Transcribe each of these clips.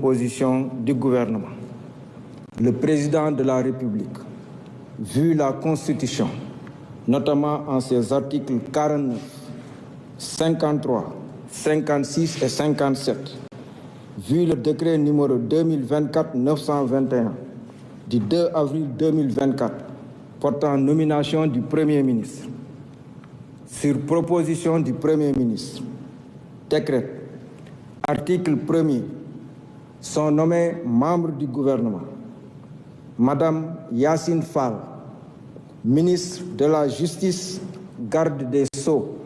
composition du gouvernement. Le président de la République, vu la Constitution, notamment en ses articles 49, 53, 56 et 57, vu le décret numéro 2024-921 du 2 avril 2024 portant nomination du Premier ministre, sur proposition du Premier ministre, décrète, article 1er, sont nommés membres du gouvernement Madame Yacine Fall, ministre de la Justice, garde des Sceaux,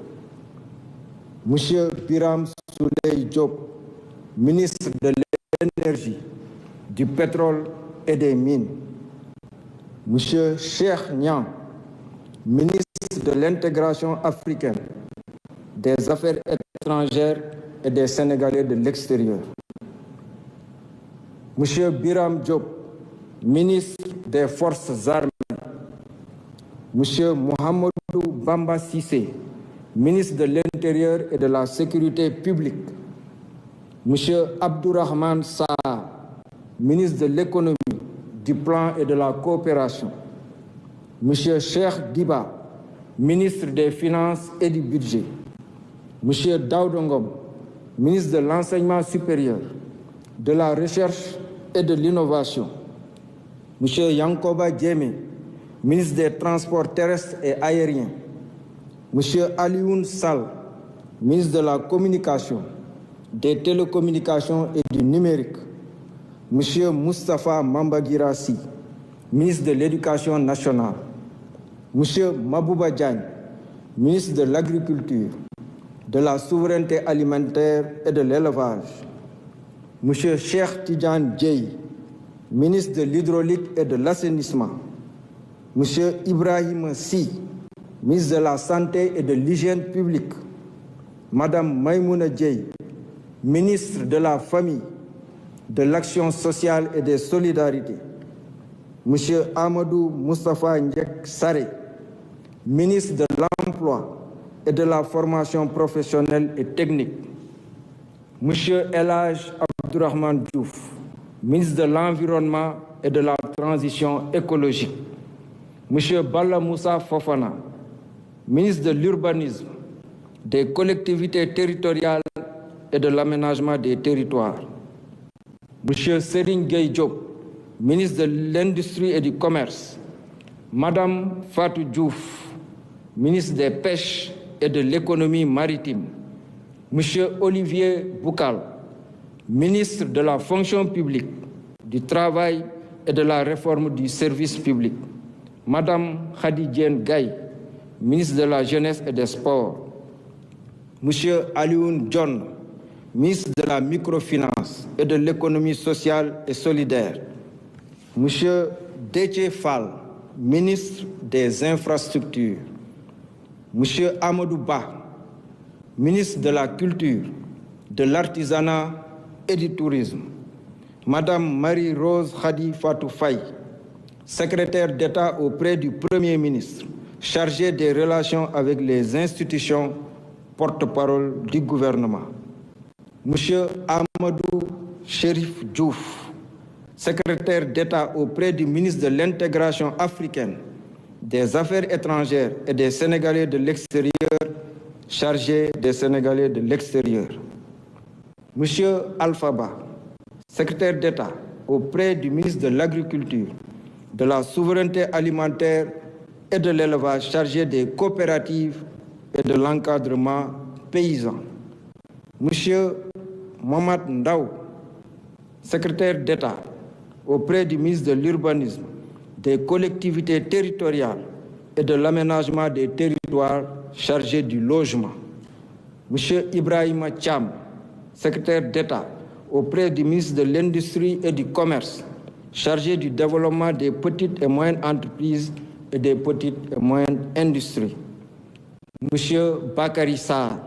Monsieur Biram Souleye Diop, ministre de l'Énergie, du Pétrole et des Mines, Monsieur Cheikh Niang, ministre de l'Intégration africaine, des Affaires étrangères et des Sénégalais de l'extérieur, Monsieur Biram Diop, ministre des Forces armées, Monsieur Mohamedou Bamba Cissé, ministre de l'Intérieur et de la Sécurité publique, Monsieur Abdourahmane Sarr, ministre de l'Économie, du Plan et de la Coopération, Monsieur Cheikh Diba, ministre des Finances et du Budget, Monsieur Daouda Ngom, ministre de l'Enseignement supérieur, de la Recherche et de l'Innovation, Monsieur Yankoba Diémé, ministre des Transports terrestres et aériens, Monsieur Alioune Sall, ministre de la Communication, des Télécommunications et du Numérique, Monsieur Moustapha Mambagirassi, ministre de l'Éducation nationale, Monsieur Mabouba Diagne, ministre de l'Agriculture, de la Souveraineté alimentaire et de l'Élevage, Monsieur Cheikh Tidiane Dièye, ministre de l'Hydraulique et de l'Assainissement, Monsieur Ibrahim Sy, ministre de la Santé et de l'Hygiène publique, Madame Maïmouna Dièye, ministre de la Famille, de l'Action sociale et des Solidarités, Monsieur Amadou Moustapha Ndiek Saré, ministre de l'Emploi et de la Formation professionnelle et technique, Monsieur El Hadj Abdourahmane Diouf, ministre de l'Environnement et de la Transition écologique, Monsieur Balla Moussa Fofana, ministre de l'Urbanisme, des collectivités territoriales et de l'aménagement des territoires, Monsieur Serigne Gueye Diop, ministre de l'Industrie et du Commerce, Madame Fatou Diouf, ministre des Pêches et de l'Économie maritime, Monsieur Olivier Boukal, ministre de la Fonction publique, du Travail et de la Réforme du service public, Madame Khady Diène Gaye, ministre de la Jeunesse et des Sports, Monsieur Alioune John, ministre de la Microfinance et de l'Économie sociale et solidaire, Monsieur Déthié Fall, ministre des Infrastructures, Monsieur Amadou Ba, ministre de la Culture, de l'Artisanat et du Tourisme, Madame Marie-Rose Khady Fatou Faye, secrétaire d'État auprès du Premier ministre, chargée des relations avec les institutions, porte-parole du gouvernement, Monsieur Amadou Chérif Diouf, secrétaire d'État auprès du ministre de l'Intégration africaine, des Affaires étrangères et des Sénégalais de l'extérieur, chargé des Sénégalais de l'extérieur, Monsieur Alpha Ba, secrétaire d'État auprès du ministre de l'Agriculture, de la Souveraineté alimentaire et de l'Élevage, chargé des coopératives et de l'encadrement paysan, Monsieur Mohamed Ndaw, secrétaire d'État auprès du ministre de l'Urbanisme, des collectivités territoriales et de l'aménagement des territoires, chargé du logement, Monsieur Ibrahima Thiam, secrétaire d'État auprès du ministre de l'Industrie et du Commerce, chargé du développement des petites et moyennes entreprises et des petites et moyennes industries, Monsieur Bakary Sarr,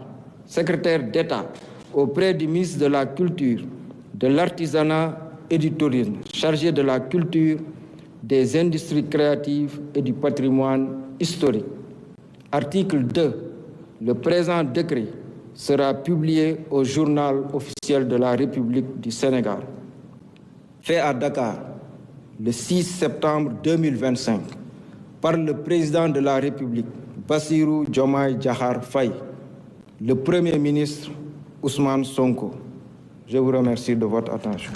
secrétaire d'État auprès du ministre de la Culture, de l'Artisanat et du Tourisme, chargé de la culture, des industries créatives et du patrimoine historique. Article 2. Le présent décret sera publié au journal officiel de la République du Sénégal. fait à Dakar le 6 septembre 2025 par le président de la République, Bassirou Diomaye Diakhar Faye, le Premier ministre Ousmane Sonko. Je vous remercie de votre attention.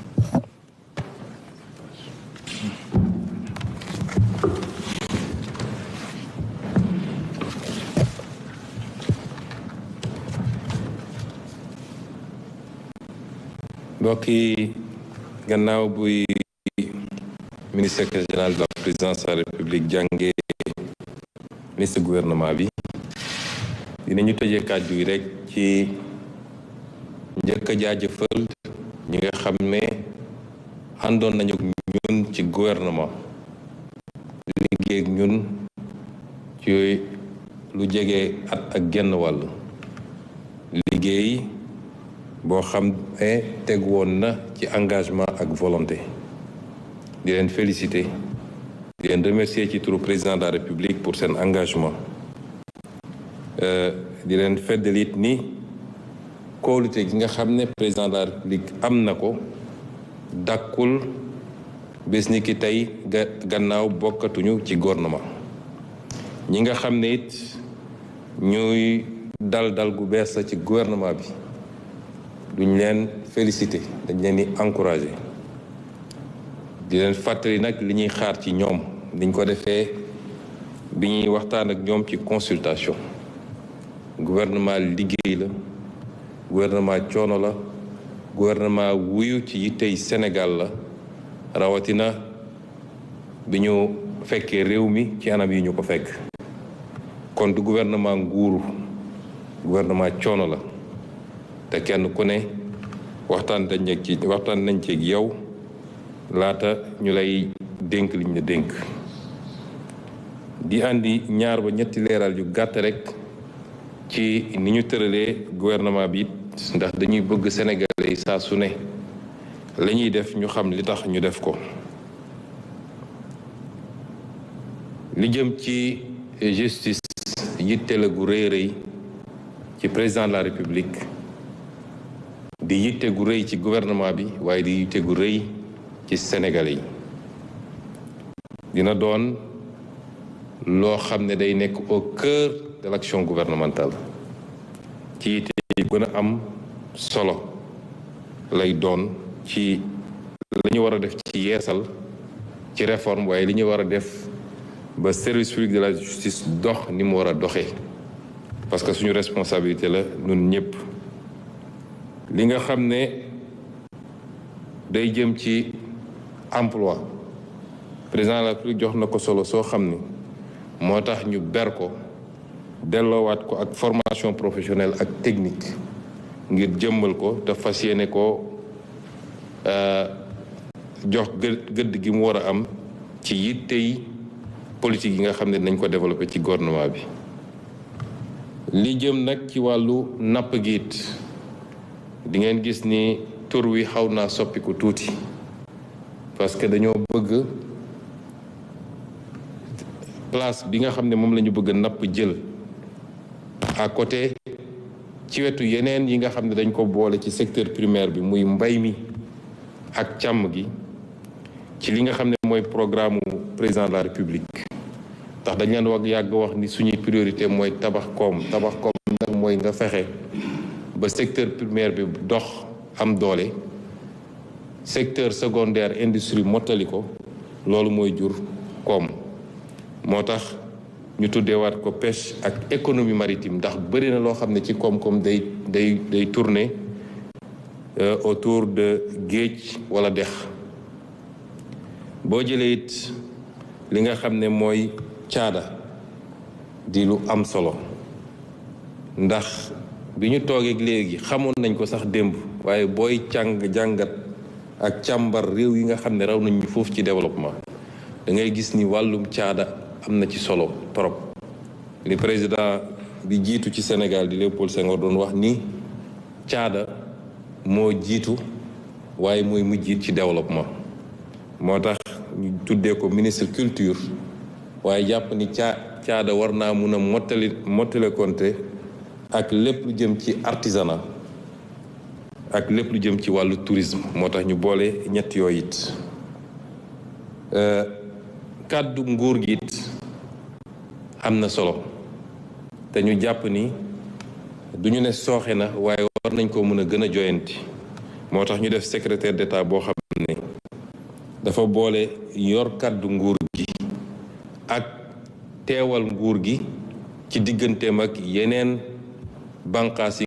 mbokk yi gannaaw buy ministre secrétaire général de la présidence de la République jànge ministre gouvernement bi dinañu tëjee kàddu yi rek ci njëkk a jaajëfal ñi nga xam ne àndoon nañu ñun ci gouvernement liggéey ak ñun ci lu jege at ak genn wàll liggéey boo xam ne teg woon na ci engagement ak volonté di leen féliciter di leen remercier ci turu président de la République pour seen engagement di leen feddali it ni kóolute gi nga xam ne président de la République am na ko dakkul bés ni ki tey gannaaw bokkatuñu ci gouvernement ñi nga xam ne it ñuy dal gu bees la ci gouvernement bi duñ leen féliciter dañ leen di encourager di leen fàttali nag li ñuy xaar ci ñoom niñ ko defee bi ñuy waxtaan ak ñoom ci consultation gouvernement liggéey la gouvernement coono la gouvernement wuyu ci yittey Sénégal la rawatina bi ñu fekkee réew mi ci anam yi ñu ko fekk kon du gouvernement nguuru gouvernement coono la te kenn ku ne waxtaan nañ ci yow laata ñu lay dénk liñ la dénk di andi ñaar ba ñetti leeral yu gàtt rek ci ni ñu tëralee gouvernement bi ndax dañuy bëgg sénégalais yi saa su ne la ñuy def ñu xam li tax ñu def ko li jëm ci justice yitte la gu rëy rëy ci président de la République di yitte gu rëy ci gouvernement bi waaye di yitte gu rëy ci Sénégalais yi dina doon loo xam ne day nekk au cœur de l'action gouvernementale ci yitte yi gën a am solo lay doon ci la ñu war a def ci yeesal ci réforme waaye li ñu war a def ba service public de la justice dox ni mu war a doxee parce que suñu responsabilité la ñun ñëpp li nga xam ne day jëm ci emploi président de la République jox na ko solo soo xam ni moo tax ñu ber ko delloowaat ko ak formation professionnelle ak technique ngir jëmmal ko te fas yéene ko jox gëdd gi mu war a am ci yittey politique yi nga xam ne nañ ko développé ci gouvernement bi li jëm nag ci wàllu napp gi it di ngeen gis ni tur wi xaw naa soppiku tuuti parce que dañoo bëgg place bi nga xam ne moom la ñu bëgg napp jël à côté ci wetu yeneen yi nga xam ne dañ ko boole ci secteur primaire bi muy mbay mi ak càmm gi ci li nga xam ne mooy programme président de la République ndax dañ leen yàgg wax ni suñuy priorité mooy tabax koom nag mooy nga fexe ba secteur primaire bi dox am doole secteur secondaire industrie mottali ko loolu mooy jur koom moo tax ñu tuddeewaat ko pêche ak économie maritime ndax bëri na loo xam ne ci koom-koom day tourner autour de géej wala dex boo jëlee it li nga xam ne mooy caada di lu am solo ndax bi ñu toogeeg léegi xamoon nañ ko sax démb waaye booy jàngat ak càmbar réew yi nga xam ne raw nañ ñu foofu ci développement da ngay gis ni wàllum caada am na ci solo trop li président bi jiitu ci Sénégal di Léopold Senghor doon wax ni caada moo jiitu waaye mooy mujj ci développement moo tax ñu tuddee ko ministre culture waaye jàpp ni caada war naa mun a mottale konte ak lépp lu jëm ci artisanat ak lépp lu jëm ci wàllu tourisme moo tax ñu boole ñett yooyu it kàddu nguur gi it am na solo te ñu jàpp ni duñu ne sooxe na waaye war nañ ko mën a gën a joyanti moo tax ñu def secrétaire d'État boo xam ne dafa boole yor kàddu nguur gi ak teewal nguur gi ci digganteem ak yeneen bànqaas yi